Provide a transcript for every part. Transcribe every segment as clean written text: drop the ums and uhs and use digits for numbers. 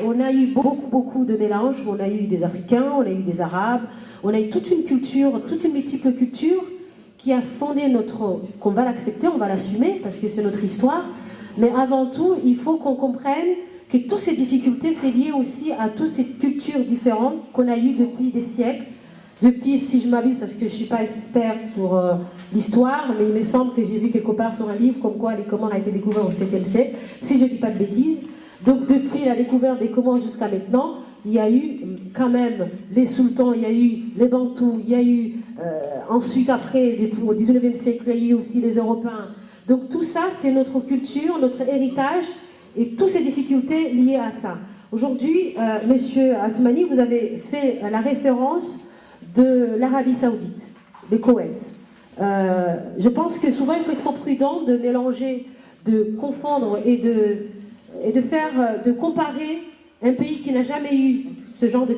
On a eu beaucoup de mélanges, on a eu des Africains, on a eu des Arabes, on a eu toute une culture, toute une multiple culture qui a fondé notre... qu'on va l'accepter, on va l'assumer parce que c'est notre histoire, mais avant tout, il faut qu'on comprenne que toutes ces difficultés, c'est lié aussi à toutes ces cultures différentes qu'on a eues depuis des siècles, depuis, si je m'abuse, parce que je ne suis pas experte sur l'histoire, mais il me semble que j'ai vu quelque part sur un livre comme quoi les Comores ont été découverts au 7e siècle, si je ne dis pas de bêtises. Donc depuis la découverte des Comores jusqu'à maintenant, il y a eu quand même les sultans, il y a eu les Bantous, il y a eu ensuite après, au 19e siècle, il y a eu aussi les Européens. Donc tout ça, c'est notre culture, notre héritage et toutes ces difficultés liées à ça. Aujourd'hui, Monsieur Asmani, vous avez fait la référence de l'Arabie Saoudite, le Koweït. Je pense que souvent il faut être trop prudent de mélanger, de confondre et de comparer un pays qui n'a jamais eu ce genre de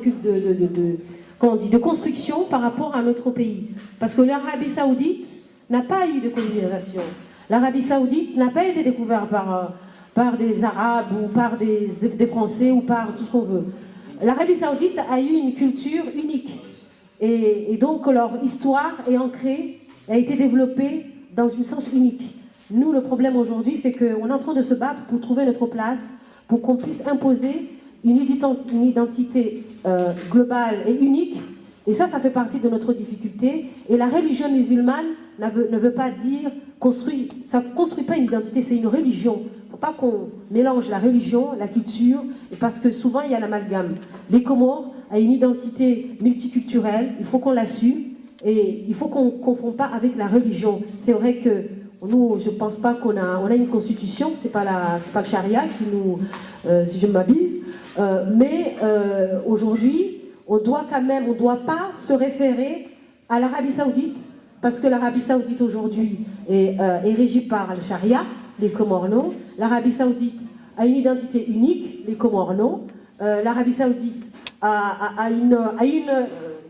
construction par rapport à notre pays. Parce que l'Arabie Saoudite n'a pas eu de colonisation. L'Arabie Saoudite n'a pas été découverte par des Arabes ou par des Français ou par tout ce qu'on veut. L'Arabie Saoudite a eu une culture unique. Et donc leur histoire est ancrée, a été développée dans une sens unique. Nous, le problème aujourd'hui, c'est qu'on est en train de se battre pour trouver notre place, pour qu'on puisse imposer une identité globale et unique. Et ça fait partie de notre difficulté. Et la religion musulmane ne veut pas dire ça ne construit pas une identité, c'est une religion. Il ne faut pas qu'on mélange la religion, la culture, parce que souvent il y a l'amalgame. Les Comores a une identité multiculturelle, il faut qu'on l'assume, et il faut qu'on ne confond pas avec la religion. C'est vrai que nous, je ne pense pas qu'on a une constitution, c'est pas le charia qui nous, si je m'abuse, mais aujourd'hui, on ne doit pas se référer à l'Arabie Saoudite, parce que l'Arabie Saoudite aujourd'hui est régie par le charia, les Comores non. L'Arabie Saoudite a une identité unique, les Comores non. L'Arabie Saoudite a une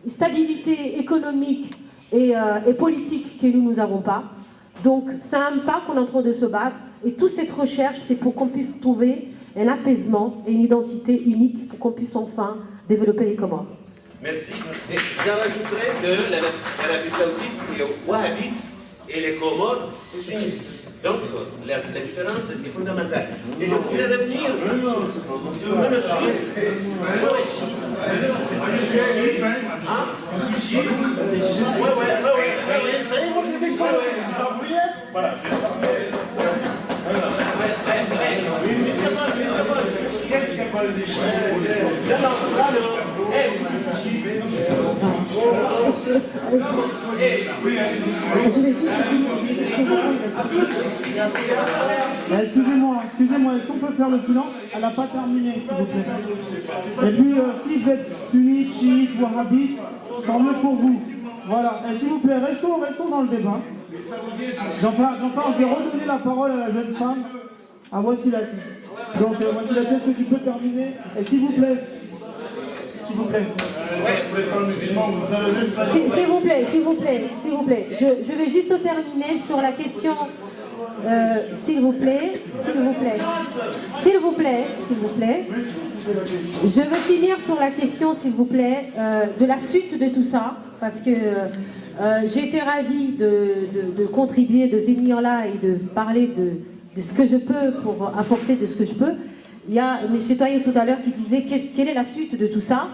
stabilité économique et politique que nous n'avons pas. Donc c'est un pas qu'on est en train de se battre, et toute cette recherche, c'est pour qu'on puisse trouver un apaisement et une identité unique pour qu'on puisse enfin développer les Comores. Merci. J'en rajouterais que l'Arabie Saoudite est wahhabite et les Comores, c'est sunnite. Donc la différence est fondamentale. Et je voudrais revenir Excusez-moi, est-ce qu'on peut faire le silence? Elle n'a pas terminé, s'il vous plaît. Et puis, si vous êtes sunnite, chiite, wahhabite, tant mieux pour vous. Voilà, et s'il vous plaît, restons dans le débat. Jean-Pierre, je vais redonner la parole à la jeune femme, à Wassilati. Donc, Wassilati, est-ce que tu peux terminer? Et s'il vous plaît, s'il vous plaît. Je vais juste terminer sur la question, s'il vous plaît. Je veux finir sur la question, s'il vous plaît, de la suite de tout ça, parce que j'ai été ravie de contribuer, de venir là et de parler de ce que je peux pour apporter de ce que je peux. Il y a M. Toye tout à l'heure qui disait quelle est la suite de tout ça.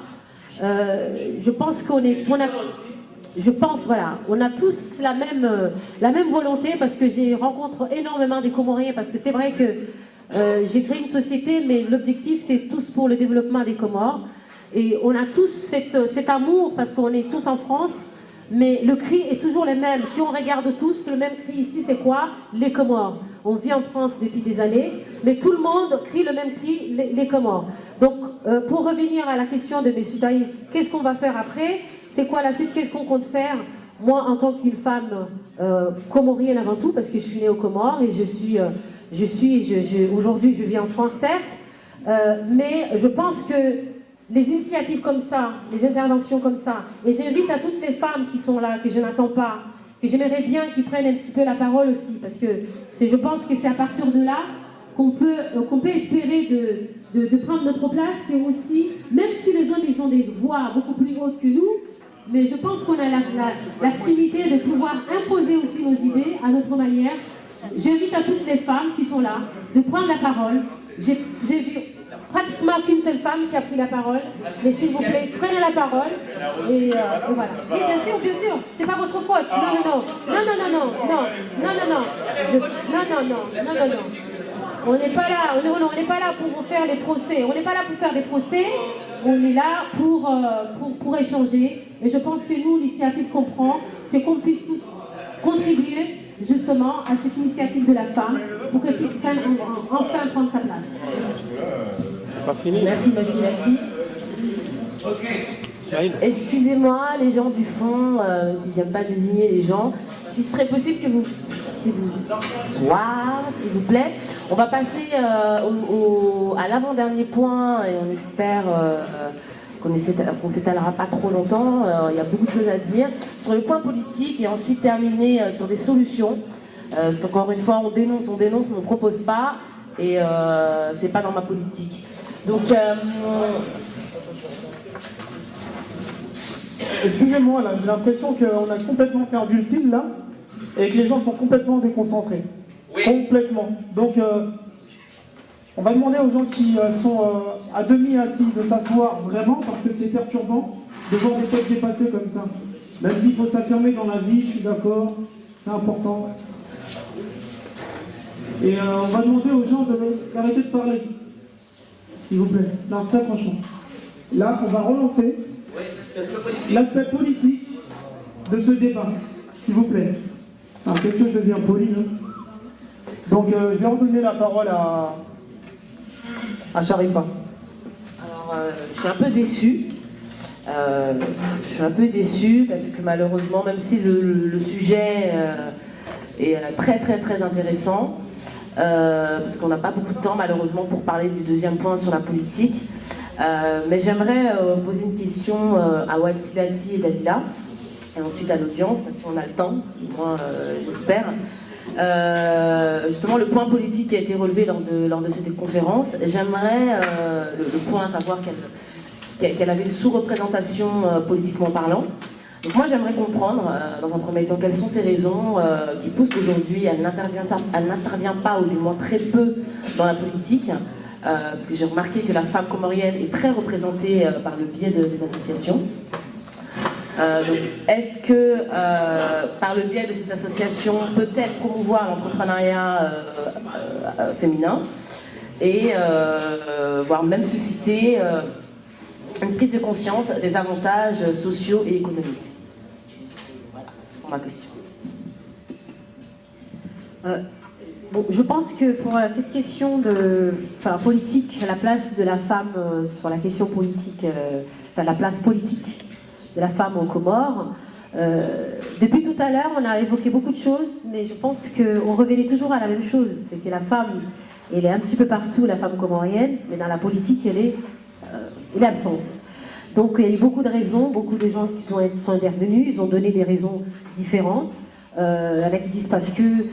Je pense on a tous la même volonté, parce que j'ai rencontré énormément des Comoriens, parce que c'est vrai que j'ai créé une société, mais l'objectif c'est tous pour le développement des Comores, et on a tous cet amour parce qu'on est tous en France, mais le cri est toujours le même. Si on regarde tous, le même cri ici, c'est quoi? Les Comores. On vit en France depuis des années, mais tout le monde crie le même cri, les Comores. Donc, pour revenir à la question de M. Tahir, qu'est-ce qu'on va faire après? C'est quoi la suite? Qu'est-ce qu'on compte faire? Moi, en tant qu'une femme comorienne avant tout, parce que je suis née aux Comores, et aujourd'hui, je vis en France, certes, mais je pense que les initiatives comme ça, les interventions comme ça, et j'invite à toutes les femmes qui sont là, que je n'attends pas, que j'aimerais bien qu'ils prennent un petit peu la parole aussi, parce que je pense que c'est à partir de là qu'on peut espérer de prendre notre place, c'est aussi, même si les hommes ils ont des voix beaucoup plus hautes que nous, mais je pense qu'on a l'affinité de pouvoir imposer aussi nos idées à notre manière. J'invite à toutes les femmes qui sont là de prendre la parole. J'ai vu pratiquement qu'une seule femme qui a pris la parole, mais s'il vous plaît, prenez la parole. Et voilà. Oui, bien sûr, c'est pas votre faute. Non. On n'est pas là, on n'est pas là pour faire des procès. On n'est pas là pour faire des procès. On est là pour échanger. Et je pense que nous, l'initiative qu'on prend, c'est qu'on puisse tous contribuer justement à cette initiative de la femme pour qu'elle puisse enfin prendre sa place. Merci, Mathilati. Excusez-moi, les gens du fond, si j'aime pas désigner les gens, s'il serait possible que vous s'il vous plaît. On va passer à l'avant-dernier point et on espère qu'on s'étalera pas trop longtemps. Il y a beaucoup de choses à dire sur le point politique et ensuite terminer sur des solutions. Parce qu'encore une fois, on dénonce, mais on ne propose pas et c'est pas dans ma politique. Donc, excusez-moi, là, j'ai l'impression qu'on a complètement perdu le fil, là, et que les gens sont complètement déconcentrés. Oui. Complètement. Donc, on va demander aux gens qui sont à demi assis de s'asseoir vraiment, parce que c'est perturbant de voir des têtes dépassées comme ça. Même s'il faut s'affirmer dans la vie, je suis d'accord, c'est important. Et on va demander aux gens d'arrêter de parler. S'il vous plaît. Non, très franchement. Là, on va relancer l'aspect politique de ce débat. S'il vous plaît. Alors, qu'est-ce que je deviens poli, là? Donc, je vais redonner la parole à Sharifa. Alors, je suis un peu déçue. Parce que malheureusement, même si le sujet est très très très intéressant, parce qu'on n'a pas beaucoup de temps malheureusement pour parler du deuxième point sur la politique, mais j'aimerais poser une question à Wassilati et Dalila, et ensuite à l'audience, si on a le temps, moi j'espère. Justement le point politique qui a été relevé lors de cette conférence, j'aimerais le point à savoir qu'elle avait une sous-représentation politiquement parlant. Donc moi j'aimerais comprendre, dans un premier temps, quelles sont ces raisons qui poussent qu'aujourd'hui elle n'intervient pas, ou du moins très peu, dans la politique, parce que j'ai remarqué que la femme comorienne est très représentée par le biais des associations. Donc, est-ce que, par le biais de ces associations, peut-être promouvoir l'entrepreneuriat féminin et voire même susciter une prise de conscience des avantages sociaux et économiques? Voilà pour ma question. Bon, je pense que pour cette question politique, la place de la femme sur la question politique, la place politique de la femme aux Comores, depuis tout à l'heure, on a évoqué beaucoup de choses, mais je pense qu'on revenait toujours à la même chose, c'est que la femme, elle est un petit peu partout, la femme comorienne, mais dans la politique, elle est absente. Donc il y a eu beaucoup de raisons, beaucoup de gens qui sont intervenus, ils ont donné des raisons différentes. Avec ils disent parce qu'il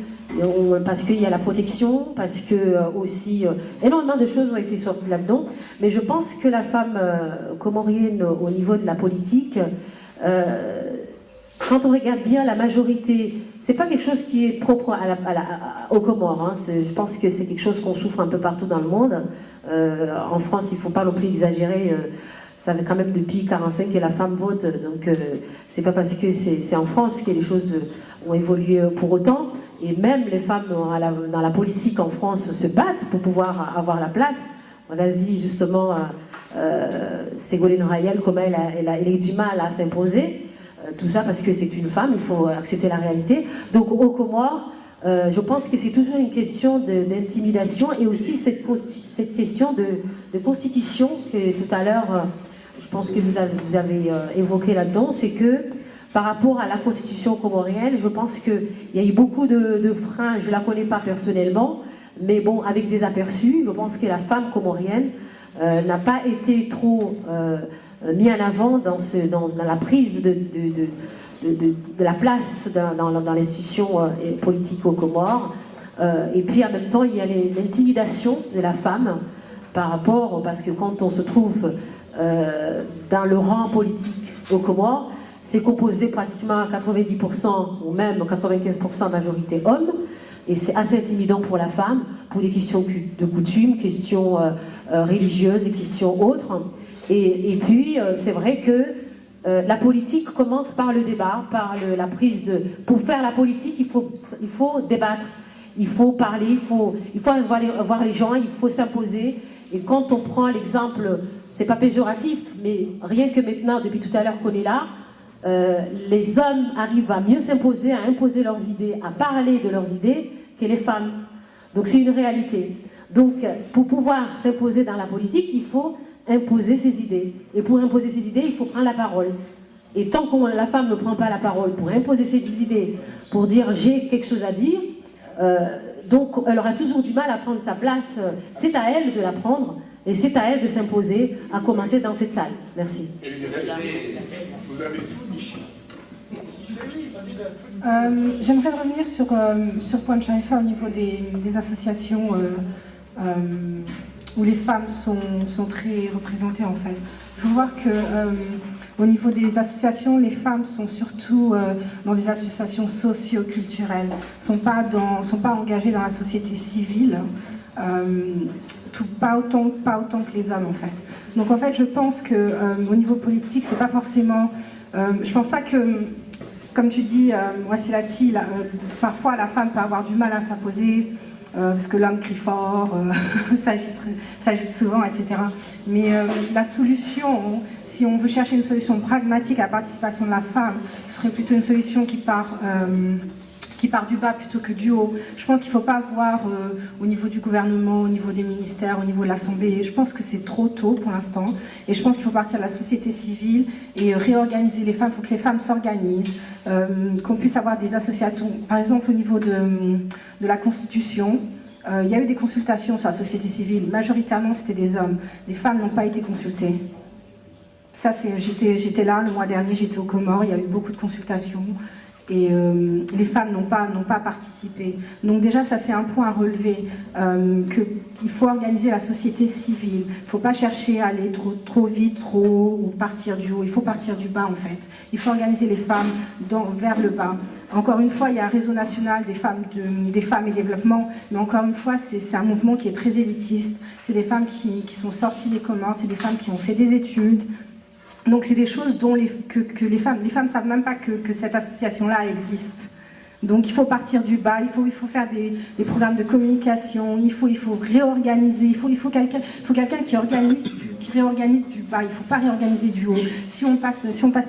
y a la protection, parce que aussi énormément de choses ont été sorties là-dedans. Mais je pense que la femme comorienne au niveau de la politique, quand on regarde bien la majorité, c'est pas quelque chose qui est propre aux Comores. Hein. Je pense que c'est quelque chose qu'on souffre un peu partout dans le monde. En France, il ne faut pas non plus exagérer. Ça fait quand même depuis 1945 que la femme vote. Donc, c'est pas parce que c'est en France que les choses ont évolué pour autant. Et même les femmes dans la politique en France se battent pour pouvoir avoir la place. On a vu justement Ségolène Royal, comment elle a eu du mal à s'imposer. Tout ça parce que c'est une femme, il faut accepter la réalité. Donc aux Comores, je pense que c'est toujours une question d'intimidation et aussi cette question de constitution que tout à l'heure, je pense que vous avez évoqué là-dedans, c'est que par rapport à la constitution comorienne, je pense qu'il y a eu beaucoup de freins, je ne la connais pas personnellement, mais bon, avec des aperçus, je pense que la femme comorienne n'a pas été trop mis en avant dans la prise de la place dans l'institution politique aux Comores. Et puis en même temps, il y a l'intimidation de la femme par rapport, parce que quand on se trouve dans le rang politique aux Comores, c'est composé pratiquement à 90% ou même 95% majorité hommes, et c'est assez intimidant pour la femme, pour des questions de coutume, questions religieuses et questions autres. Et puis, c'est vrai que la politique commence par le débat, par la prise de... Pour faire la politique, il faut débattre, il faut parler, il faut voir les gens, il faut s'imposer. Et quand on prend l'exemple, c'est pas péjoratif, mais rien que maintenant, depuis tout à l'heure qu'on est là, les hommes arrivent à mieux s'imposer, à imposer leurs idées, à parler de leurs idées que les femmes. Donc c'est une réalité. Donc pour pouvoir s'imposer dans la politique, il faut imposer ses idées. Et pour imposer ses idées, il faut prendre la parole. Et tant que la femme ne prend pas la parole pour imposer ses idées, pour dire j'ai quelque chose à dire, donc elle aura toujours du mal à prendre sa place. C'est à elle de la prendre et c'est à elle de s'imposer, à commencer dans cette salle. Merci. J'aimerais revenir sur point de Sharifa au niveau des associations où les femmes sont très représentées en fait. Il faut voir que au niveau des associations, les femmes sont surtout dans des associations socio-culturelles, sont pas engagées dans la société civile, pas autant que les hommes en fait. Donc en fait, je pense que au niveau politique, c'est pas forcément. Je pense pas que, comme tu dis, Wassilati, parfois la femme peut avoir du mal à s'imposer. Parce que l'homme crie fort, s'agite souvent, etc. Mais la solution, si on veut chercher une solution pragmatique à la participation de la femme, ce serait plutôt une solution qui part du bas plutôt que du haut. Je pense qu'il ne faut pas voir au niveau du gouvernement, au niveau des ministères, au niveau de l'Assemblée. Je pense que c'est trop tôt pour l'instant. Et je pense qu'il faut partir de la société civile et réorganiser les femmes. Il faut que les femmes s'organisent, qu'on puisse avoir des associations. Par exemple, au niveau de la Constitution, il y a eu des consultations sur la société civile. Majoritairement, c'était des hommes. Les femmes n'ont pas été consultées. Ça, j'étais là le mois dernier, j'étais aux Comores, il y a eu beaucoup de consultations. Et les femmes n'ont pas participé. Donc déjà, ça c'est un point à relever, qu'il faut organiser la société civile. Il ne faut pas chercher à aller trop vite, trop haut, ou partir du haut. Il faut partir du bas en fait. Il faut organiser les femmes vers le bas. Encore une fois, il y a un réseau national des femmes et développement, mais encore une fois, c'est un mouvement qui est très élitiste. C'est des femmes qui sont sorties des communs, c'est des femmes qui ont fait des études. Donc c'est des choses dont que les femmes ne savent même pas que cette association-là existe. Donc il faut partir du bas, il faut faire des programmes de communication, il faut réorganiser, il faut quelqu'un qui réorganise du bas, il ne faut pas réorganiser du haut. Si on passe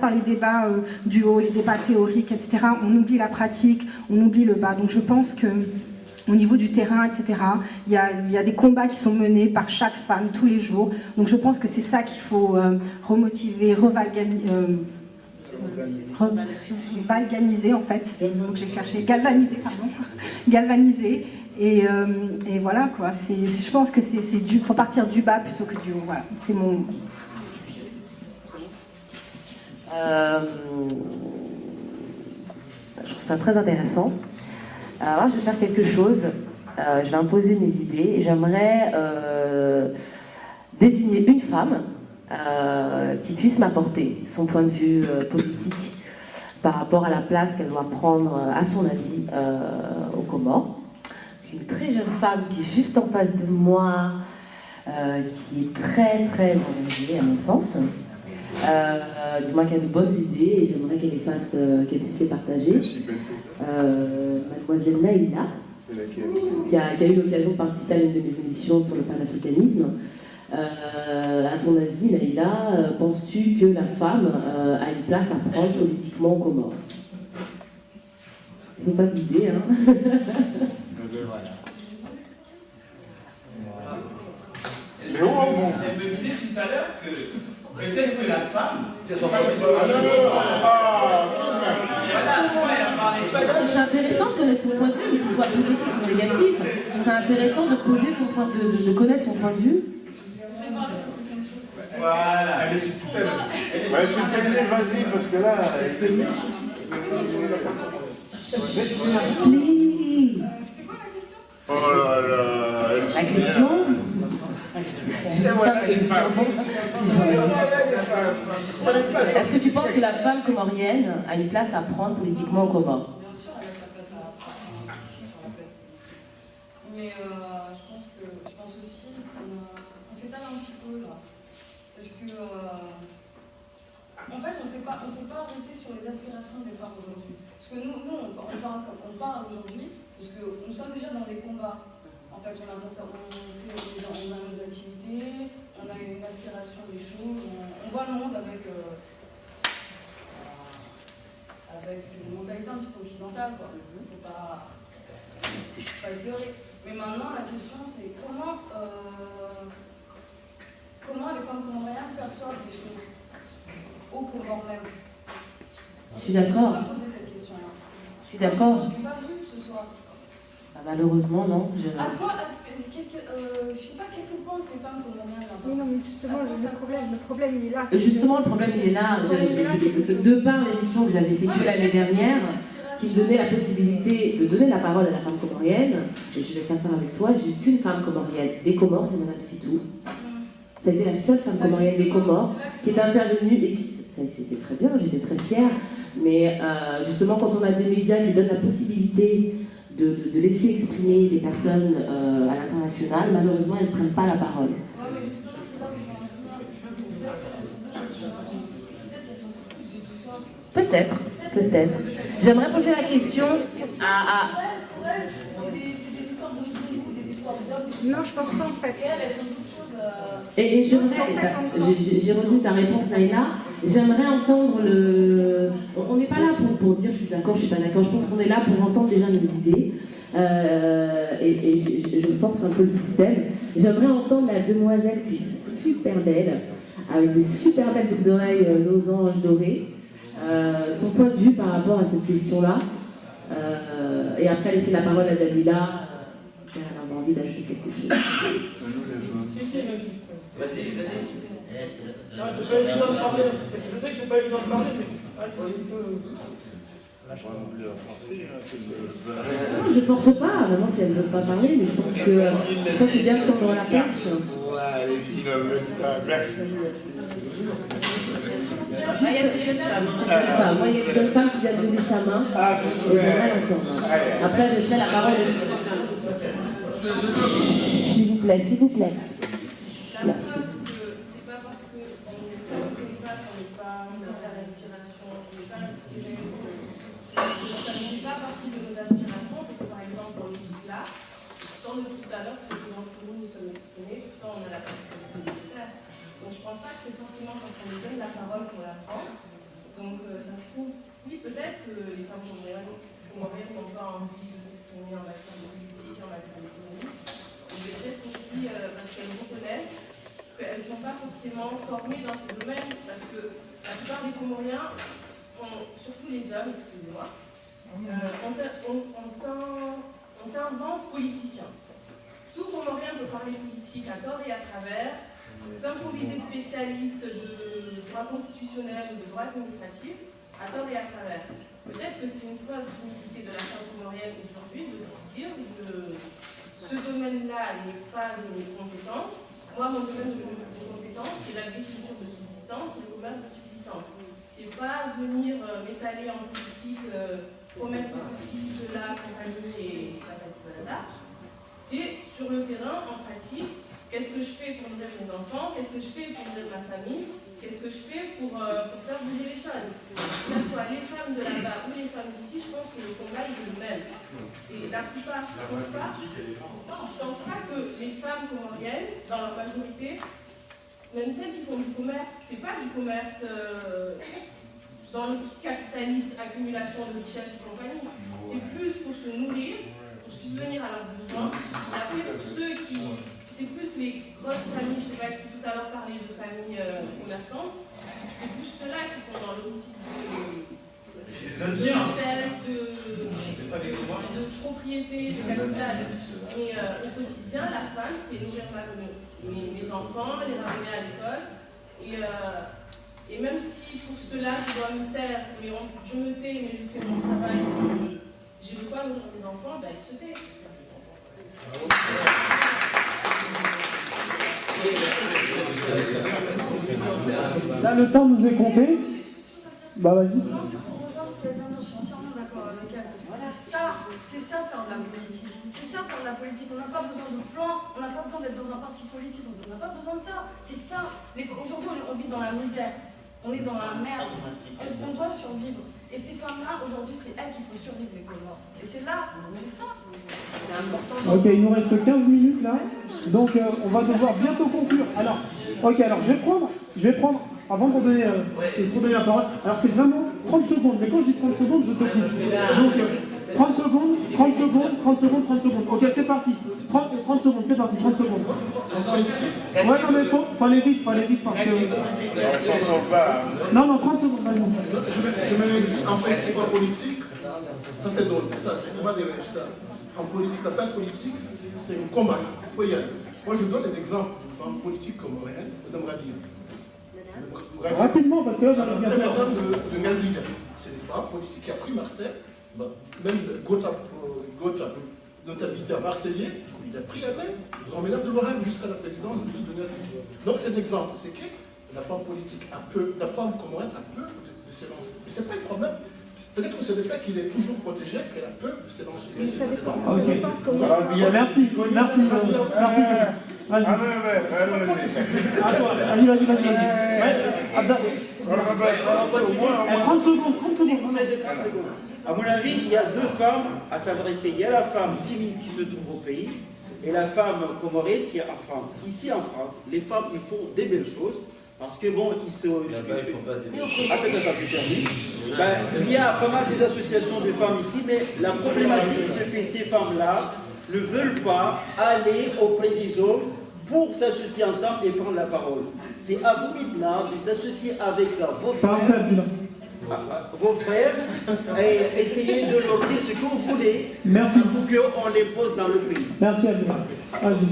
par les débats du haut, les débats théoriques, etc., on oublie la pratique, on oublie le bas. Donc je pense que au niveau du terrain, etc., il y a des combats qui sont menés par chaque femme tous les jours. Donc je pense que c'est ça qu'il faut remotiver, galvaniser en fait, c'est le mot que j'ai cherché, galvaniser, pardon, galvaniser. Et voilà quoi, je pense que faut partir du bas plutôt que du haut. Voilà, c'est mon... Je trouve ça très intéressant. Alors, je vais faire quelque chose, je vais imposer mes idées et j'aimerais désigner une femme qui puisse m'apporter son point de vue politique par rapport à la place qu'elle doit prendre, à son avis, aux Comores. Une très jeune femme qui est juste en face de moi, qui est très très engagée à mon sens. Du moins qu'elle a de bonnes idées et j'aimerais qu'elle puisse les partager. Mademoiselle Naïla, qui a eu l'occasion de participer à l'une de mes émissions sur le panafricanisme. À ton avis, Naïla, penses-tu que la femme a une place à prendre politiquement aux Comores? Il ne faut pas l'idée, hein. Elle me disait tout à l'heure que peut-être que la femme... C'est intéressant de connaître son point de vue, qu'il soit positif ou négatif. C'est intéressant de connaître son point de vue. Voilà. Elle est subtile. Vas-y, parce que là, c'est mieux. Please. Oh là là. La question. voilà les femmes. Est-ce que tu penses que la femme comorienne a une place à prendre politiquement au Comore? Bien sûr, elle a sa place à prendre. Mais je pense aussi qu'on s'étale un petit peu là. Parce que, en fait, on s'est pas arrêté sur les aspirations des femmes aujourd'hui. Parce que nous on parle aujourd'hui, parce que nous sommes déjà dans des combats. En fait, on a nos activités, on a une aspiration des choses, on voit le monde avec une mentalité un petit peu occidentale, quoi. Faut pas se leurrer. Mais maintenant, la question, c'est comment les femmes comoriennes perçoivent les choses au Comore même. Je suis d'accord. Je poser cette question-là. Je suis d'accord. Je n'ai pas vu ce soir. Malheureusement, non. Je sais pas, qu'est-ce que pensent les femmes comoriennes là-bas? Oui, non, mais justement, le problème, il est là. Justement, le problème, il est là. De par l'émission que j'avais effectuée l'année dernière, qui me donnait la possibilité de donner la parole à la femme comorienne, et je vais faire ça avec toi, j'ai qu'une femme comorienne. Des Comores, c'est Madame Sitou. Ça a été la seule femme comorienne des Comores qui est intervenue, et c'était très bien, j'étais très fière, mais justement, quand on a des médias qui donnent la possibilité de laisser exprimer des personnes à l'international, malheureusement, elles ne prennent pas la parole. Peut-être. J'aimerais poser la question à... Non, je pense pas en fait. Et j'ai retenu ta réponse, Naïla. J'aimerais entendre le... On n'est pas là pour dire je suis d'accord, je suis pas d'accord. Je pense qu'on est là pour entendre déjà nos idées. Et je force un peu le système. J'aimerais entendre la demoiselle qui est super belle, avec des super belles boucles d'oreilles losanges dorées, son point de vue par rapport à cette question-là. Et après laisser la parole à Dalila. Elle a envie d'acheter quelque chose. Vas-y. Non, c'est pas évident de parler. Je sais que c'est pas évident de parler, mais c'est un petit peu. Non, je ne pense pas, vraiment si elle ne veut pas parler, mais je pense que c'est bien de tendre la perche. Ouais, les filles ne veulent pas. Merci. Moi, il y a une jeune femme qui vient de lever sa main, et j'aimerais l'entendre. Après, je fais la parole. S'il vous plaît. C'est pas parce qu'on ne s'inspire pas qu'on n'est pas dans la respiration, on n'est pas inspiré. Ça ne fait pas partie de nos aspirations, c'est que par exemple, dans le doute là, sans le tout à l'heure, très peu d'entre nous sommes exprimés, pourtant on a la possibilité de le faire. Donc je ne pense pas que c'est forcément parce qu'on nous donne la parole qu'on la prend. Donc ça se trouve, oui, peut-être que les femmes comoriennes n'ont pas envie de s'exprimer en matière de politique, en matière d'économie. Mais peut-être aussi parce qu'elles reconnaissent qu'elles ne sont pas forcément formées dans ces domaines, parce que la plupart des Comoriens, surtout les hommes, excusez-moi, on s'invente politicien. Tout Comorien peut parler politique à tort et à travers, s'improviser spécialiste de droit constitutionnel ou de droit administratif à tort et à travers. Peut-être que c'est une preuve d'humilité de la femme comorienne aujourd'hui de dire ce domaine-là n'est pas de mes compétences. Moi, mon domaine de compétences, c'est l'agriculture de subsistance ou le commerce de subsistance. C'est pas venir m'étaler en politique, promettre ceci, cela, compagnie et patati patata. C'est sur le terrain, en pratique, qu'est-ce que je fais pour nourrir mes enfants, qu'est-ce que je fais pour nourrir ma famille, qu'est-ce que je fais pour faire bouger les choses. Que ce soit les femmes de là-bas ou les femmes d'ici, je pense que le combat est le même. Et la plupart, je ne pense pas que les femmes comoriennes, dans leur majorité, même celles qui font du commerce, c'est pas du commerce dans l'optique capitaliste, accumulation de richesses et compagnie. C'est plus pour se nourrir, pour subvenir à leurs besoins. Et après, pour ceux qui... C'est plus les grosses familles, je ne sais pas qui tout à l'heure parlait de familles commerçantes, c'est plus ceux-là qui sont dans l'optique de richesse, de propriété, de capital. Et au quotidien, la femme, c'est nourrir mes enfants, les ramener à l'école. Et même si pour cela, je dois me taire, mais je me tais, mais je fais mon travail, j'ai de quoi nourrir mes enfants, ben, ils se taisent. Là, le temps nous est compté. Bah, vas-y. Non, c'est pour rejoindre ce qu'elle vient de dire, je suis entièrement d'accord avec elle, parce que c'est ça faire de la politique. C'est ça faire de la politique. On n'a pas besoin de plan, on n'a pas besoin d'être dans un parti politique, on n'a pas besoin de ça. C'est ça. Aujourd'hui, on vit dans la misère, on est dans la merde, on doit survivre. Et ces femmes-là, aujourd'hui, c'est elles qui font survivre les Comores. Et c'est là, c'est ça. Ok, il nous reste 15 minutes là, donc on va devoir bientôt conclure. Alors, ok, alors je vais prendre, avant de donner la parole, alors c'est vraiment 30 secondes, mais quand je dis 30 secondes, je te coupe. Donc 30 secondes, 30 secondes, 30 secondes, 30 secondes. Ok, c'est parti. 30 secondes, c'est parti, 30 secondes. Ouais, non, mais faut aller vite parce que... Non, 30 secondes, vas-y. Je me dis, en principe, en politique, ça c'est drôle, ça, c'est pas des ça. En politique, la place politique, c'est un combat, il faut y aller. Moi, je donne un exemple d'une femme politique comorienne, Mme Rabia. Rapidement, parce que là, j'arrive bien à faire. Madame de Ngazida, c'est une femme politique qui a pris Marseille, même Gotha, notabilité à Marseillais, il a pris elle-même, ils ont emmené de Lorraine jusqu'à la présidence de Ngazida. Donc, c'est un exemple, c'est que la femme politique a peu, la femme comorienne a peu de s'élancer. Mais ce n'est pas un problème. Peut-être que c'est le fait qu'il est toujours protégé, qu'elle a peur de s'élancer. Ok, merci. Vas-y. À toi, vas-y. 30 secondes. À mon avis, il y a deux femmes à s'adresser. Il y a la femme timide qui se trouve au pays et la femme comorienne qui est en France. Ici en France, les femmes, ils font des belles choses. Parce que bon, ils se... il y a pas mal des associations de femmes ici, mais la problématique, c'est que ces femmes-là ne veulent pas aller auprès des hommes pour s'associer ensemble et prendre la parole. C'est à vous maintenant de s'associer avec vos frères et essayer de leur dire ce que vous voulez pour qu'on les pose dans le pays. Merci Abdullah. Vas-y.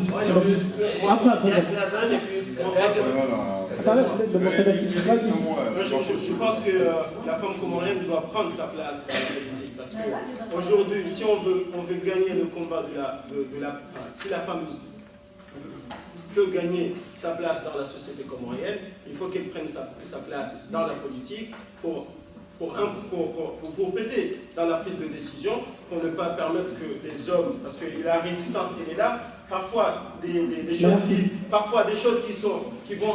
Je pense que la femme comorienne doit prendre sa place dans la politique. Parce qu'aujourd'hui, si on veut gagner le combat si la femme peut gagner sa place dans la société comorienne, il faut qu'elle prenne sa place dans la politique pour peser dans la prise de décision, pour ne pas permettre que les hommes, parce que la résistance elle est là, parfois des choses qui vont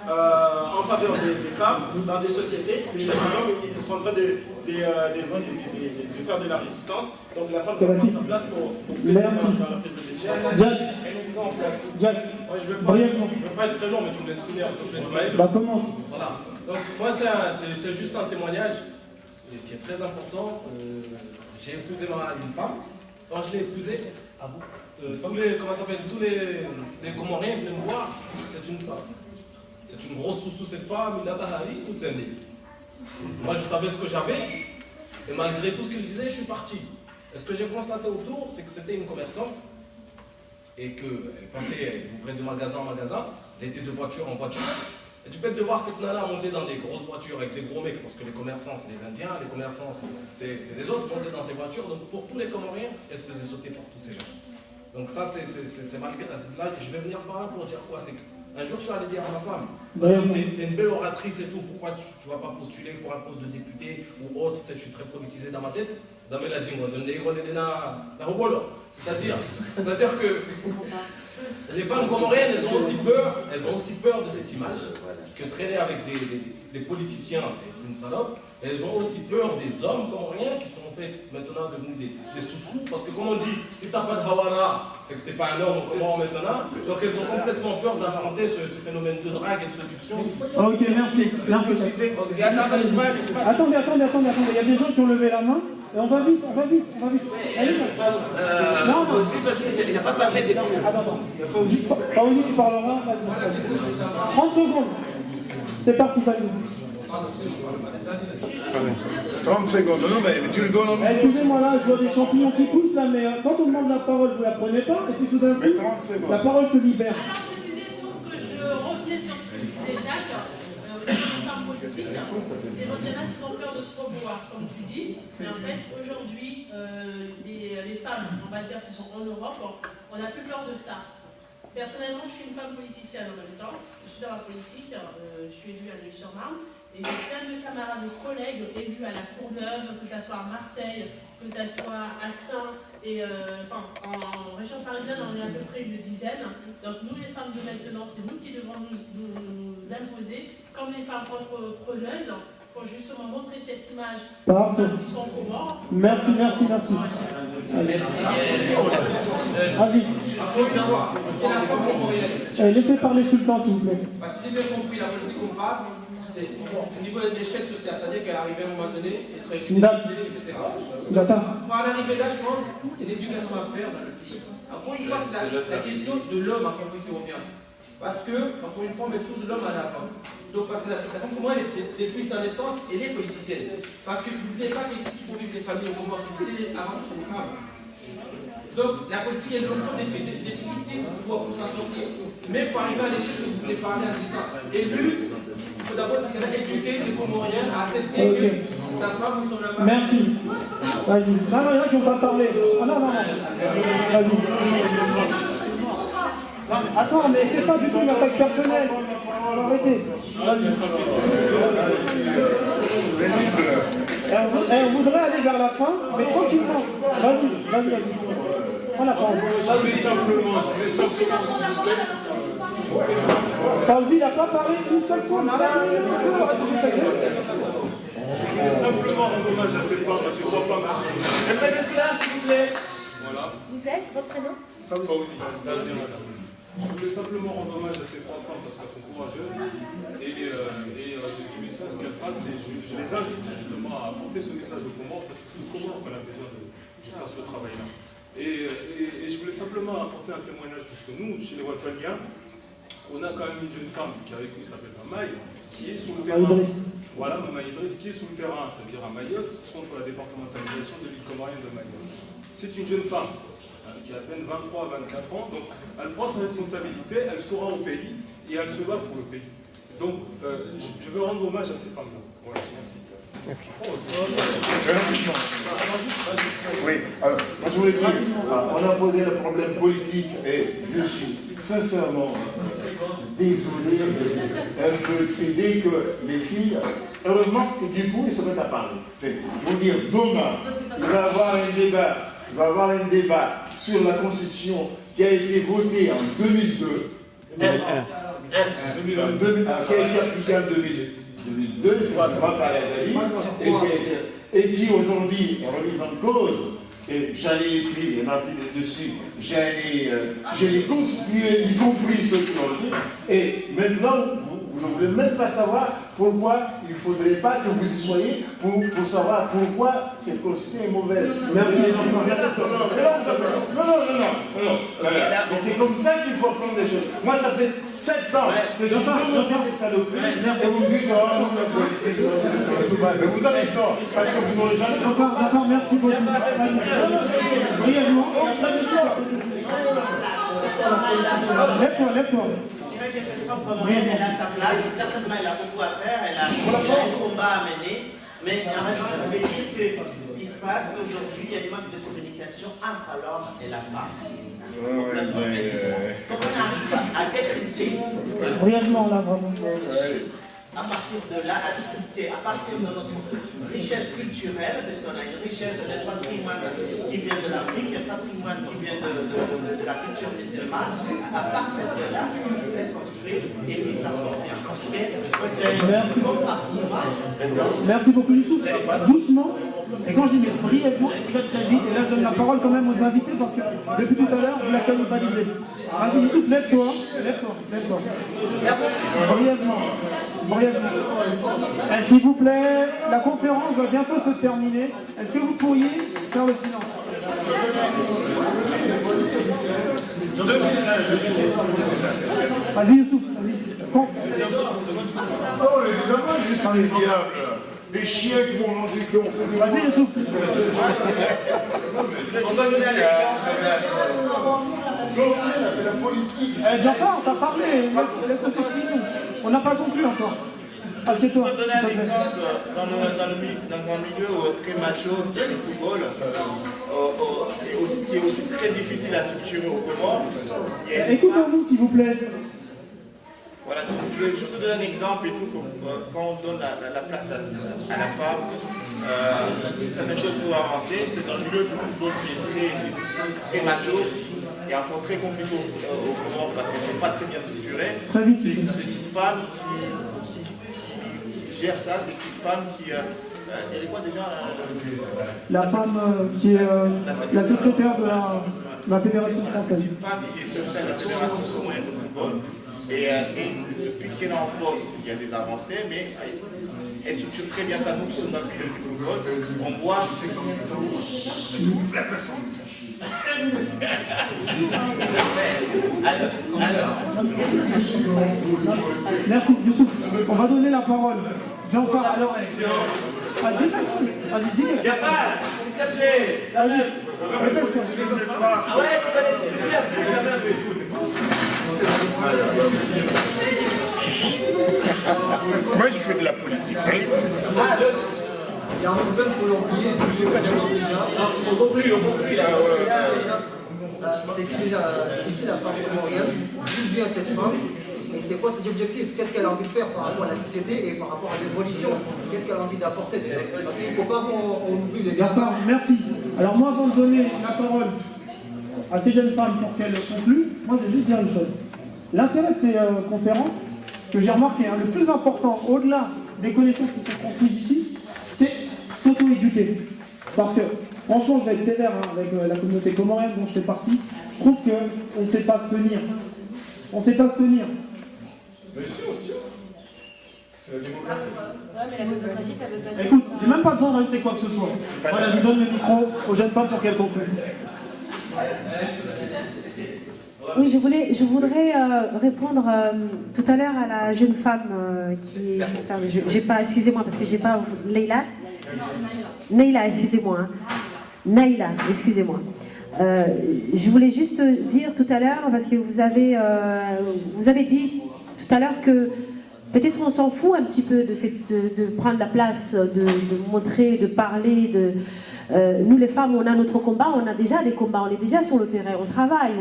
en faveur des femmes dans des sociétés, mais les hommes ils sont en train de faire de la résistance, donc la femme doit prendre sa place pour peser dans la prise de décision. Jack, moi je veux pas être très long, mais tu me laisses finir, s'il te plaît. Bah commence. Voilà. Donc moi c'est juste un témoignage qui est très important. J'ai épousé une femme. Quand je l'ai épousée, tous les Comoriens venaient me voir, c'est une femme. C'est une grosse sous cette femme, il a bahari, toute sa vie. Moi je savais ce que j'avais, et malgré tout ce qu'il disait, je suis parti. Et ce que j'ai constaté autour, c'est que c'était une commerçante, et qu'elle passait, elle ouvrait de magasin en magasin, elle était de voiture en voiture. Et du fait de voir cette nana monter dans des grosses voitures avec des gros mecs, parce que les commerçants c'est les Indiens, les commerçants c'est les autres, monter dans ces voitures, donc pour tous les Comoriens, elle se faisait sauter par tous ces gens. Donc ça c'est malgré, là je vais venir par là pour dire quoi, c'est qu'un jour je suis allé dire à ma femme, t'es une belle oratrice et tout, pourquoi tu ne vas pas postuler pour un poste de député ou autre, tu sais, je suis très politisé dans ma tête. C'est-à-dire que les femmes comoriennes, elles ont aussi peur de cette image, que traîner avec des politiciens, c'est une salope. Elles ont aussi peur des hommes comoriens qui sont en fait maintenant devenus des sous-sous, parce que comme on dit, si tu n'as pas de hawara, c'est que tu n'es pas un homme comorien maintenant. Donc elles ont complètement peur d'affronter ce phénomène de drague et de séduction. Ok, merci. Attendez, il y a des gens qui ont levé la main. Et on va vite. Allez, non, aussi parce qu'il n'a pas parlé des filles. Attends. Paoli, tu parleras, vas-y. 30 secondes. C'est parti, vas-y. 30 secondes, non mais tu le donnes. Excusez-moi là, je vois des champignons qui poussent là, mais quand on demande la parole, vous la prenez pas, et puis tout d'un coup, la parole se libère. Alors je disais donc que je revenais sur ce que disait Jacques. Les femmes politiques, c'est revenir qui ont peur de se revoir, comme tu dis. Mais en fait, aujourd'hui, les femmes, on va dire, qui sont en Europe, on n'a plus peur de ça. Personnellement, je suis une femme politicienne en même temps. Je suis dans la politique, je suis élue à Neuilly-sur-Marne. Et j'ai plein de camarades, de collègues élus à la Courneuve, que ce soit à Marseille, que ce soit à Saint, et en région parisienne, on est à peu près une dizaine. Donc nous, les femmes de maintenant, c'est nous qui devons nous imposer, comme les femmes entrepreneuses, pour justement montrer cette image qui sont communs. Merci. Vas-y. Laissez parler Sultan, s'il vous plaît. Si j'ai bien compris, la politique qu'on parle, c'est au niveau de l'échelle sociale, c'est-à-dire qu'elle arrive à un moment donné, être équilibrée, etc. Pour en arriver là, je pense qu'il y a une éducation à faire dans le pays. Encore une fois, c'est la question de l'homme en fait qui revient. Parce que, encore une fois, on met toujours de l'homme à la femme. Donc, parce que la femme, pour moi, depuis sa naissance, elle est politicienne. Parce que n'oubliez pas qu'ici, il faut vivre les familles, on commence, c'est avant tout, c'est les femmes. Donc, la politique est l'offre des difficultés pour s'en sortir. Mais pour arriver à l'échelle que vous voulez parler en disant élu, il faut d'abord éduquer les Comoriens à accepter que sa femme ou son amant. Merci. Vas-y. Non, il y en a qui vont pas parler. Non. Vas-y. Attends, mais c'est pas du tout une attaque personnelle. Arrêtez. Vas-y. On voudrait aller vers la fin, mais tranquillement. Vas-y. On n'a pas envie. Fauzi, il n'a pas parlé une seule fois. Je voulais simplement rendre hommage à ces femmes, à ces trois femmes. J'aimerais le silence, s'il vous plaît. Voilà. Vous êtes, votre prénom? Fauzi, ça vient, madame. Je voulais simplement rendre hommage à ces trois femmes parce qu'elles sont courageuses. Et le message qu'elles passent, je les invite justement à apporter ce message au Comores parce que c'est au Comores qu'on a besoin de faire ce travail-là. Et je voulais simplement apporter un témoignage parce que nous, chez les Wataniens, on a quand même une jeune femme qui a vécu, qui s'appelle Mamaï, qui est sur le terrain. Voilà, Mamaï Idriss, qui est sur le terrain, c'est-à-dire à Mayotte, contre la départementalisation de l'île comorienne de Mayotte. C'est une jeune femme qui a à peine 23 à 24 ans, donc elle prend sa responsabilité, elle sera au pays et elle se bat pour le pays. Donc je veux rendre hommage à ces femmes-là. Voilà, merci. Oui, alors, moi je voulais dire, on a posé le problème politique et je suis sincèrement désolé, un peu excédé que les filles, heureusement que du coup ils se mettent à parler. Je veux dire, demain, il va y avoir un débat sur la Constitution qui a été votée en 2002, qui a été appliquée en 2002, et qui aujourd'hui est remise en cause. Et j'en ai écrit un article dessus, je l'ai constitué, y compris ceux qui l'ont dit, et maintenant, vous ne voulez même pas savoir pourquoi il ne faudrait pas que vous y soyez pour savoir pourquoi cette constitution est mauvaise. Merci. Non. Mais c'est comme ça qu'il faut apprendre les choses. Moi, ça fait 7 ans que j'ai commencé cette saloperie, et vous me dites, oh non, la politique, mais vous avez tort, parce que vous n'aurez jamais... D'accord, merci beaucoup. Brièvement. Lève-toi. Je dirais que cette femme comorienne, elle a sa place, certainement elle a beaucoup à faire, elle a un combat à mener, mais je vais dire que ce qui se passe aujourd'hui, il y a des manques de communication entre l'homme et la femme. Comment on arrive à décrypter brièvement là, vraiment. À partir de là, à discuter, à partir de notre richesse culturelle, parce qu'on a une richesse de patrimoine qui vient de l'Afrique, un patrimoine qui vient de la culture musulmane, à partir de là, on peut construire et vivre la confiance. Parce que c'est un compartiment. Merci beaucoup, Youssouf. Doucement, et quand je dis mais brièvement, très vite, et là je donne la parole quand même aux invités parce que depuis tout à l'heure, vous la cannibalisez. Vas-y, Youssouf, lève-toi. Brièvement. S'il vous plaît, la conférence va bientôt se terminer. Est-ce que vous pourriez faire le silence? Vas-y, Youssouf. Oh, évidemment, je suis les diables. Les chiens qui vont manger, qui ont fait du... Vas-y, Youssouf. On va donner c'est la politique. Jafar, t'as parlé. On n'a pas conclu encore. Assieds-toi. Je peux donner un exemple dans un milieu très macho, c'est-à-dire le football, qui est aussi très difficile à structurer aux Comores. Écoutez-nous, s'il vous plaît. Voilà, donc je vais juste donner un exemple et tout, quand on donne la place à la femme, certaines choses pour avancer, c'est dans le milieu du football qui est très macho et encore très compliqué au Comores parce que c'est pas très bien structuré. C'est une femme qui gère ça, c'est une femme qui... elle est quoi déjà La femme qui est la secrétaire de la Fédération française. C'est une femme qui est secrétaire de la Fédération comorienne de football. Et depuis qu'elle est en poste, il y a des avancées, mais elle structure très bien ça. Nous qui sommes dans le milieu du football, on voit que c'est comme la personne. Merci, Youssouf. On va donner la parole. Jean-Paul, alors. Vas-y, dis-le. Jafar, s'il te plaît. Vas-y. Moi, je fais de la politique. Il y a un problème pour l'oublier. C'est pas déjà. On compris là. C'est qui la femme comorienne? D'où vient cette femme? Et c'est quoi ses objectifs? Qu'est-ce qu'elle a envie de faire par rapport à la société et par rapport à l'évolution? Qu'est-ce qu'elle a envie d'apporter? Parce qu'il ne faut pas qu'on oublie les gars. D'accord, merci. Alors moi, avant de donner la parole à ces jeunes femmes pour qu'elles concluent, moi je vais juste dire une chose. L'intérêt de ces conférences, que j'ai remarqué, le plus important, au-delà des connaissances qui sont transmises ici, c'est s'auto-éduquer. Parce que, franchement, je vais être sévère avec la communauté comorienne dont je fais partie, je trouve qu'on ne sait pas se tenir. On ne sait pas se tenir. Mais si, on se tient. C'est la démocratie. Ouais, mais la démocratie, ça veut pas dire... Écoute, j'ai même pas besoin de rajouter quoi que ce soit. Voilà, je donne le micro aux jeunes femmes pour qu'elles concluent. Oui, je voudrais répondre tout à l'heure à la jeune femme qui est juste avant. J'ai pas, excusez-moi, parce que j'ai pas... Leïla Naïla, excusez-moi. Naïla, excusez-moi. Je voulais juste dire tout à l'heure, parce que vous avez dit tout à l'heure que peut-être on s'en fout un petit peu de prendre la place, de montrer, de parler. Nous les femmes, on a notre combat, on a déjà des combats, on est déjà sur le terrain, on travaille.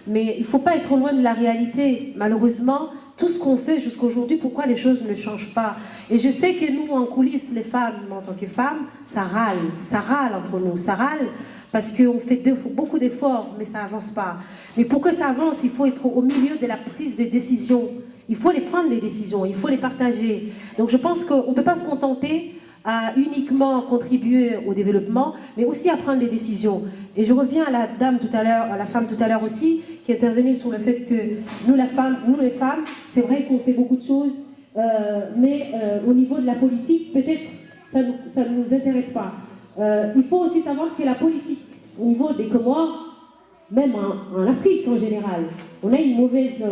Mais il ne faut pas être loin de la réalité. Malheureusement, tout ce qu'on fait jusqu'à aujourd'hui, pourquoi les choses ne changent pas? Et je sais que nous, en coulisses, les femmes, en tant que femmes, ça râle entre nous, ça râle parce qu'on fait beaucoup d'efforts, mais ça n'avance pas. Mais pour que ça avance, il faut être au milieu de la prise de décision. Il faut les prendre, les décisions, il faut les partager. Donc je pense qu'on ne peut pas se contenter à uniquement contribuer au développement, mais aussi à prendre les décisions. Et je reviens à la dame tout à l'heure, à la femme tout à l'heure aussi, qui est intervenue sur le fait que nous, les femmes, c'est vrai qu'on fait beaucoup de choses, mais au niveau de la politique, peut-être ça ne nous intéresse pas. Il faut aussi savoir que la politique, au niveau des Comores, même en Afrique en général, on a une mauvaise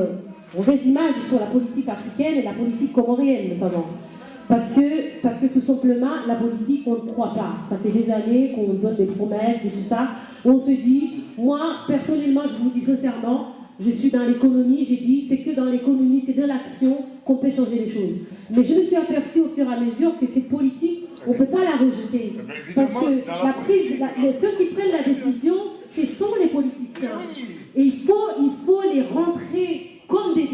image sur la politique africaine et la politique comorienne notamment. Parce que tout simplement, la politique, on ne croit pas. Ça fait des années qu'on donne des promesses et tout ça. On se dit, moi, personnellement, je vous dis sincèrement, je suis dans l'économie, j'ai dit, c'est que dans l'économie, c'est de l'action qu'on peut changer les choses. Mais je me suis aperçue au fur et à mesure que cette politique, on ne peut pas la rejeter. Parce que ceux qui prennent la décision, ce sont les politiciens. Et il faut les rentrer comme des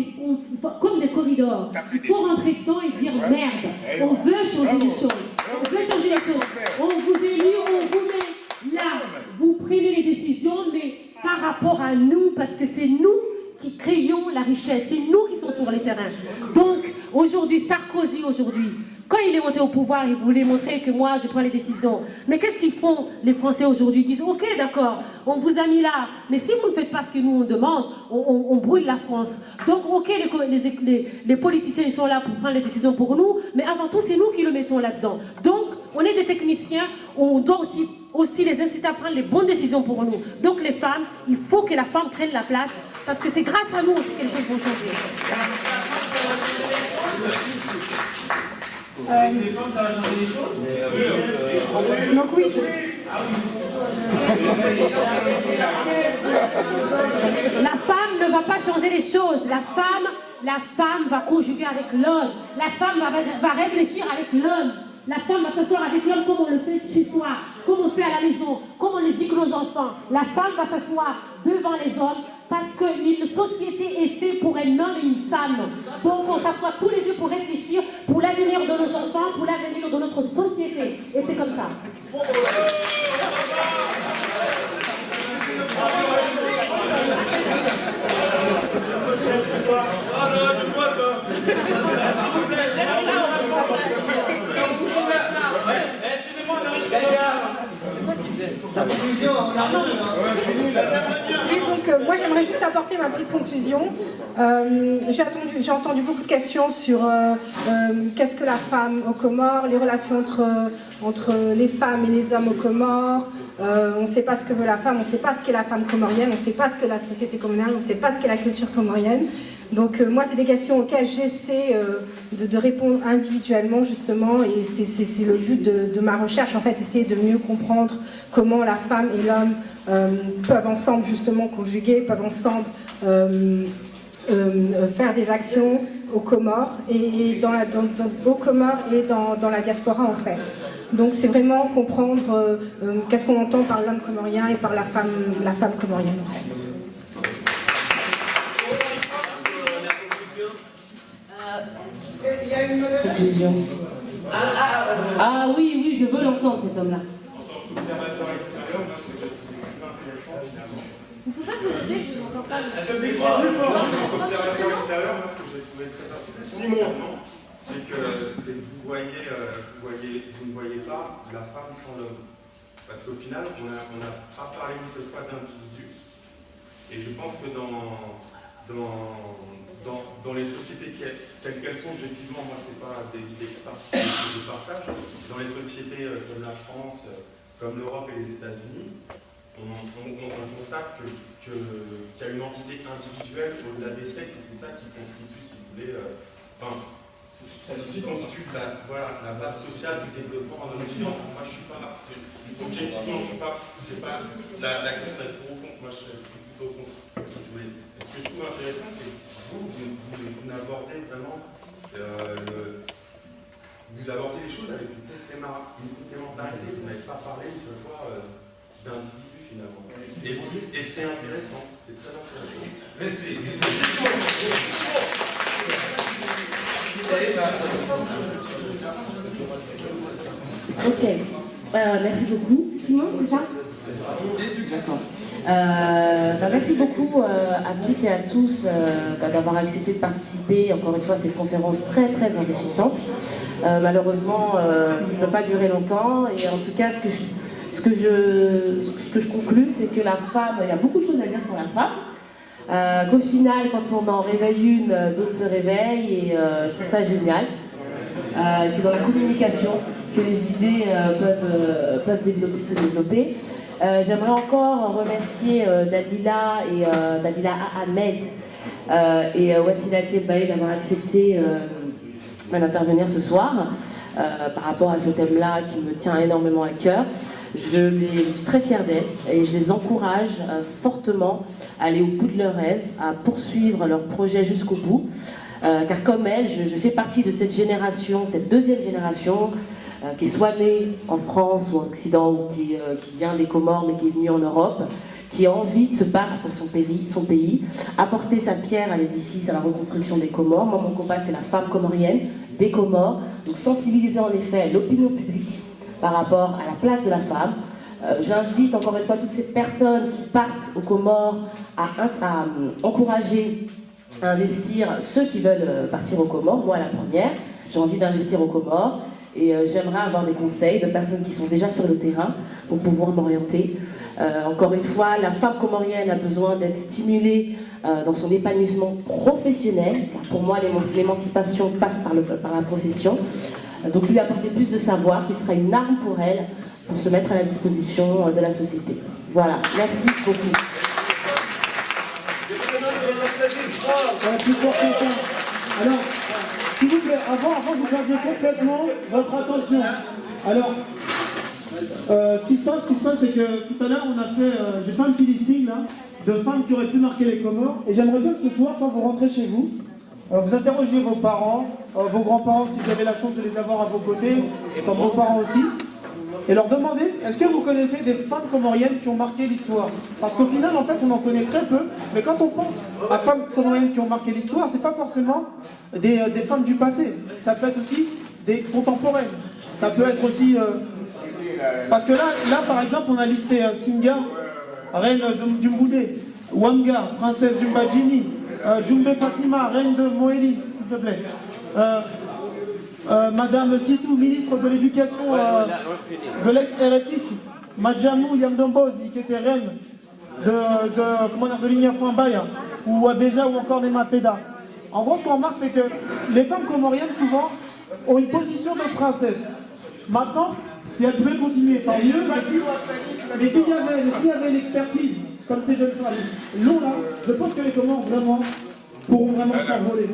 corridors. Il faut rentrer dedans et dire merde, on veut changer les choses. On veut changer les choses. On vous élit, on vous met là. Vous prenez les décisions, mais par rapport à nous, parce que c'est nous qui créons la richesse. C'est nous qui sommes sur les terrains. Donc, aujourd'hui, Sarkozy, quand il est monté au pouvoir, il voulait montrer que moi, je prends les décisions. Mais qu'est-ce qu'ils font, les Français aujourd'hui? Ils disent, ok, d'accord, on vous a mis là. Mais si vous ne faites pas ce que nous, on demande, on brûle la France. Donc, ok, les politiciens, ils sont là pour prendre les décisions pour nous. Mais avant tout, c'est nous qui le mettons là-dedans. Donc, on est des techniciens, on doit aussi les inciter à prendre les bonnes décisions pour nous. Donc, les femmes, il faut que la femme prenne la place. Parce que c'est grâce à nous aussi que les choses vont changer. Les femmes, ça va changer les choses. Donc oui, la femme ne va pas changer les choses. La femme la femme va conjuguer avec l'homme. La femme va réfléchir avec l'homme. La femme va s'asseoir avec l'homme comme on le fait chez soi, comme on fait à la maison, comme on éduque nos enfants. La femme va s'asseoir devant les hommes parce qu'une société est faite pour un homme et une femme. Donc on s'assoit tous les deux pour réfléchir pour l'avenir de nos enfants, pour l'avenir de notre société. Et c'est comme ça. Excusez-moi, on arrive. La conclusion, on arrive. Oui, donc moi j'aimerais juste apporter ma petite conclusion. J'ai entendu beaucoup de questions sur qu'est-ce que la femme aux Comores, les relations entre les femmes et les hommes aux Comores. On ne sait pas ce que veut la femme, on ne sait pas ce qu'est la femme comorienne, on ne sait pas ce qu'est la société comorienne, on ne sait pas ce qu'est la culture comorienne. Donc moi, c'est des questions auxquelles j'essaie de répondre individuellement, justement, et c'est le but de ma recherche, en fait, essayer de mieux comprendre comment la femme et l'homme peuvent ensemble, justement, conjuguer, peuvent ensemble faire des actions aux Comores, et aux Comores et dans la diaspora, en fait. Donc c'est vraiment comprendre qu'est-ce qu'on entend par l'homme comorien et par la femme comorienne, en fait. Il y a une conclusion. Ah oui, oui, je veux l'entendre, cet homme-là. Comme observateur extérieur, moi, ce que j'ai trouvé très intéressant, Simon, c'est que vous ne voyez pas la femme sans l'homme. Parce qu'au final, on n'a pas parlé une seule fois d'individu. Et je pense que dans les sociétés telles qu'elles sont, objectivement, moi, ce n'est pas des idées que je partage. Dans les sociétés comme la France, comme l'Europe et les États-Unis, on constate qu'il y a une entité individuelle au-delà des sexes, et c'est ça qui constitue, si vous voulez, ça constitue la base sociale du développement en Occident. Moi, je ne suis pas, objectivement, je ne suis pas, c'est pas la question d'être pour ou contre, moi, je suis plutôt contre. Ce que je trouve intéressant, c'est que vous n'abordez vraiment, vous abordez les choses avec une complémentarité, vous n'avez pas parlé une seule fois d'individu. Et c'est intéressant, c'est très intéressant. Merci. Ok, merci beaucoup. Simon, c'est ça? Merci beaucoup à toutes et à tous d'avoir accepté de participer encore une fois à cette conférence très très enrichissante. Malheureusement, ça ne peut pas durer longtemps, et en tout cas ce que je conclus, c'est que la femme, il y a beaucoup de choses à dire sur la femme, qu'au final, quand on en réveille une, d'autres se réveillent, et je trouve ça génial. C'est dans la communication que les idées peuvent se développer. J'aimerais encore remercier Dalila et Dalila Ahmed et Wassilati El-Baïd d'avoir accepté d'intervenir ce soir par rapport à ce thème-là qui me tient énormément à cœur. Je suis très fière d'elles et je les encourage fortement à aller au bout de leurs rêves, à poursuivre leurs projets jusqu'au bout. Car comme elles, je fais partie de cette génération, cette deuxième génération, qui est soit née en France ou en Occident, ou qui vient des Comores mais qui est venue en Europe, qui a envie de se battre pour son pays, apporter sa pierre à l'édifice, à la reconstruction des Comores. Moi, mon combat, c'est la femme comorienne des Comores. Donc sensibiliser en effet l'opinion publique par rapport à la place de la femme. J'invite encore une fois toutes ces personnes qui partent aux Comores à encourager, à investir ceux qui veulent partir aux Comores. Moi, la première, j'ai envie d'investir aux Comores. Et j'aimerais avoir des conseils de personnes qui sont déjà sur le terrain pour pouvoir m'orienter. Encore une fois, la femme comorienne a besoin d'être stimulée dans son épanouissement professionnel. Car pour moi, l'émancipation passe par la profession. Donc lui apporter plus de savoir qui sera une arme pour elle pour se mettre à la disposition de la société. Voilà, merci beaucoup. Alors, s'il vous plaît, avant que vous perdiez complètement votre attention. Alors, ce qui se passe, c'est que tout à l'heure, j'ai fait un petit listing là, de femmes qui auraient pu marquer les Comores. Et j'aimerais bien que ce soir, quand vous rentrez chez vous, vous interrogez vos parents, vos grands-parents, si vous avez la chance de les avoir à vos côtés, et comme vos parents aussi, et leur demandez, est-ce que vous connaissez des femmes comoriennes qui ont marqué l'histoire? Parce qu'au final, en fait, on en connaît très peu, mais quand on pense à femmes comoriennes qui ont marqué l'histoire, c'est pas forcément des femmes du passé, ça peut être aussi des contemporaines, ça peut être aussi... Parce que là, par exemple, on a listé Singa, reine d'Umboudé, Wanga, princesse d'Umbadjini, Djumbe Fatima, reine de Moélie, s'il te plaît. Madame Sitou, ministre de l'éducation de l'ex-RFIC, Madjamou Yamdombozi, qui était reine de Ligna Fouambaya, ou Abéja, ou encore Nema Feda. En gros, ce qu'on remarque, c'est que les femmes comoriennes, souvent, ont une position de princesse. Maintenant, si elles pouvaient continuer, tant mieux, mais s'il y avait l'expertise, comme ces jeunes femmes, l'ont là, je pense que les Comores vraiment pourront vraiment s'envoler.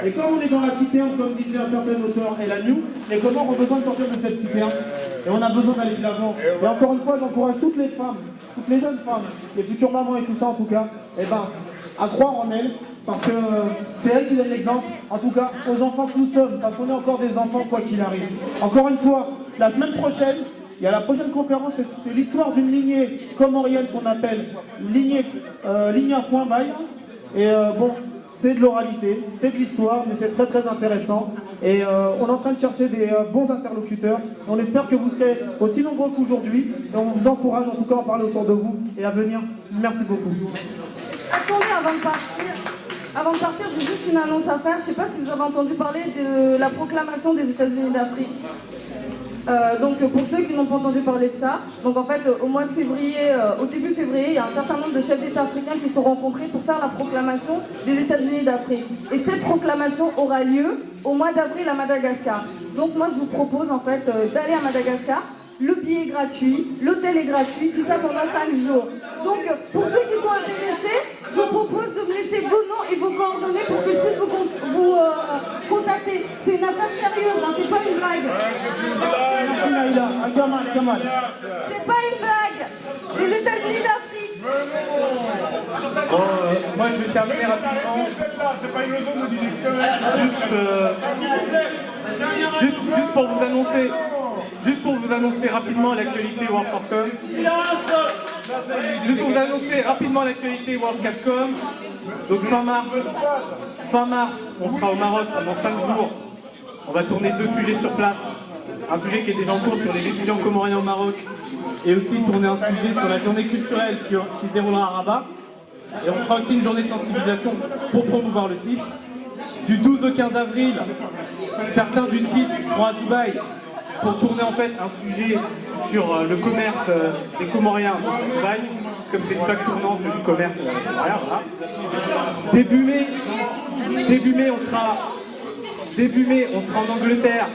Et quand on est dans la citerne, comme disait un certain auteur El Agnew, les Comores ont besoin de sortir de cette citerne, et on a besoin d'aller de l'avant. Et encore une fois, j'encourage toutes les femmes, toutes les jeunes femmes, les futures mamans et tout ça en tout cas, à croire en elles, parce que c'est elles qui donnent l'exemple, en tout cas aux enfants que nous sommes, parce qu'on est encore des enfants quoi qu'il arrive. Encore une fois, la semaine prochaine, il y a la prochaine conférence, c'est l'histoire d'une lignée comorienne qu'on appelle lignée Fouambaya. Et bon, c'est de l'oralité, c'est de l'histoire, mais c'est très très intéressant. Et on est en train de chercher des bons interlocuteurs. On espère que vous serez aussi nombreux qu'aujourd'hui. Et on vous encourage en tout cas à en parler autour de vous et à venir. Merci beaucoup. Attendez, avant de partir, j'ai juste une annonce à faire. Je ne sais pas si vous avez entendu parler de la proclamation des États-Unis d'Afrique. Donc pour ceux qui n'ont pas entendu parler de ça, donc en fait au mois de février, au début février, il y a un certain nombre de chefs d'État africains qui se sont rencontrés pour faire la proclamation des États-Unis d'Afrique. Et cette proclamation aura lieu au mois d'avril à Madagascar. Donc moi je vous propose en fait d'aller à Madagascar. Le billet est gratuit, l'hôtel est gratuit, tout ça pendant 5 jours. Donc pour ceux qui sont intéressés, je vous propose de me laisser vos noms et vos coordonnées pour que je puisse vous contacter. C'est une affaire sérieuse, hein, c'est pas une blague. Merci Naïla, Kamal. C'est pas une blague. Les États-Unis d'Afrique. Moi je vais terminer rapidement. C'est pas une leçon de directeur. Juste pour vous annoncer rapidement l'actualité World Forecom. Juste pour vous annoncer rapidement l'actualité World Capcom. Donc fin mars, on sera au Maroc pendant 5 jours. On va tourner 2 sujets sur place. Un sujet qui est déjà en cours sur les étudiants comoriens au Maroc. Et aussi tourner un sujet sur la journée culturelle qui se déroulera à Rabat. Et on fera aussi une journée de sensibilisation pour promouvoir le site. Du 12 au 15 avril, certains du site seront à Dubaï pour tourner en fait un sujet sur le commerce des Comoriens à Dubaï, comme c'est une plaque tournante du commerce comorien, voilà. Début mai, on sera en Angleterre.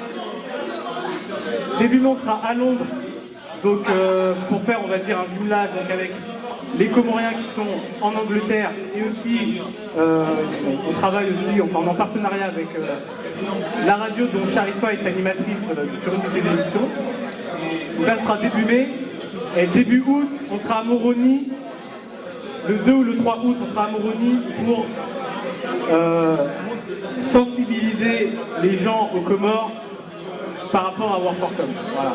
Début mai, on sera à Londres, donc pour faire, on va dire, un jumelage donc, avec les Comoriens qui sont en Angleterre et aussi, on travaille aussi, enfin, on est en partenariat avec la radio dont Sharifa est animatrice sur une de ses émissions. Donc ça sera début mai. Et début août, on sera à Moroni. Le 2 ou le 3 août, on sera à Moroni pour sensibiliser les gens aux Comores par rapport à World Forecom. Voilà.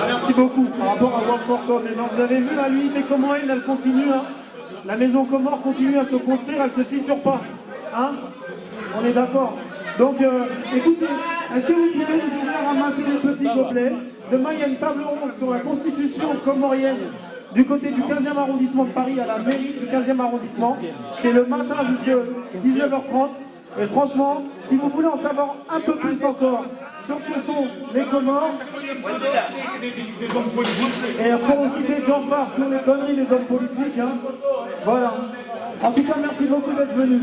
Merci beaucoup. Par rapport à World Forecom, vous avez vu la l'unité comorienne, elle continue. Hein, la maison Comore continue à se construire, elle se fissure pas. Hein, on est d'accord. Donc, écoutez, est-ce que vous pouvez nous aider à ramasser des petits gobelets? Demain, il y a une table ronde sur la constitution comorienne du côté du 15e arrondissement de Paris, à la mairie du 15e arrondissement. C'est le matin jusqu'à 19h30. Et franchement, si vous voulez en savoir un peu plus encore sur ce que sont les Comores, et pour aussi des gens parlent sur les conneries des hommes politiques, hein. Voilà. En tout cas, merci beaucoup d'être venus.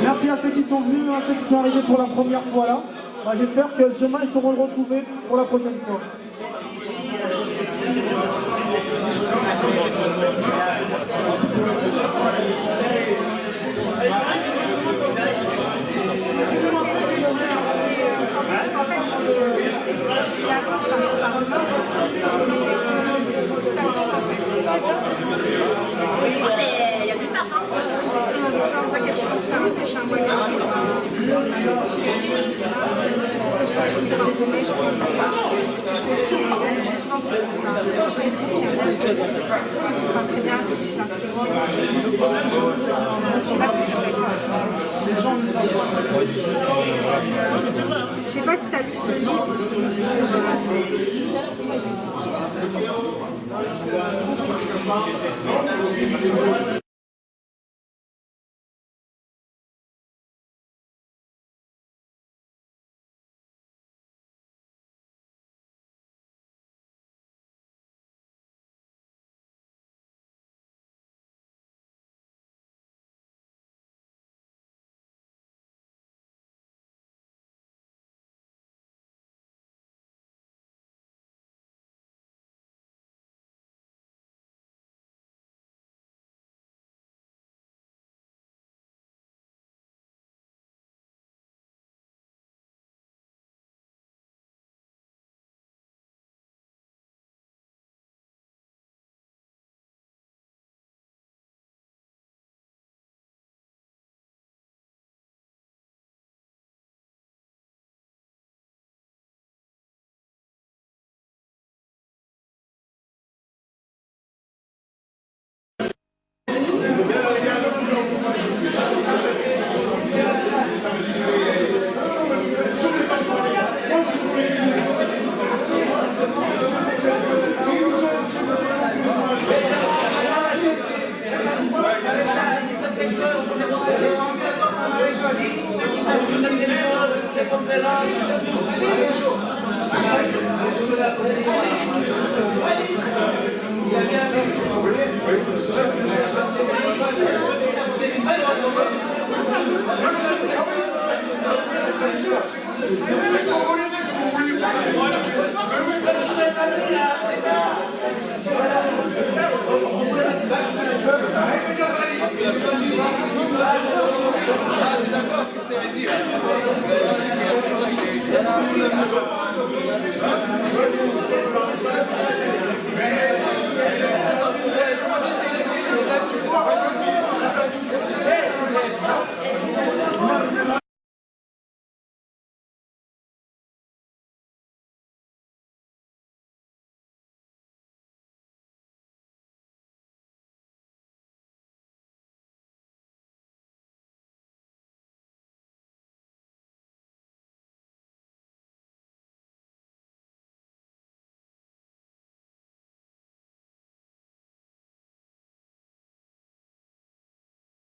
Merci à ceux qui sont venus, à ceux qui sont arrivés pour la première fois là. J'espère que le chemin, ils seront le retrouver pour la prochaine fois. En fait, je suis Je sais pas si tu as lu ce livre aussi. D'accord, ce que je t'avais dit.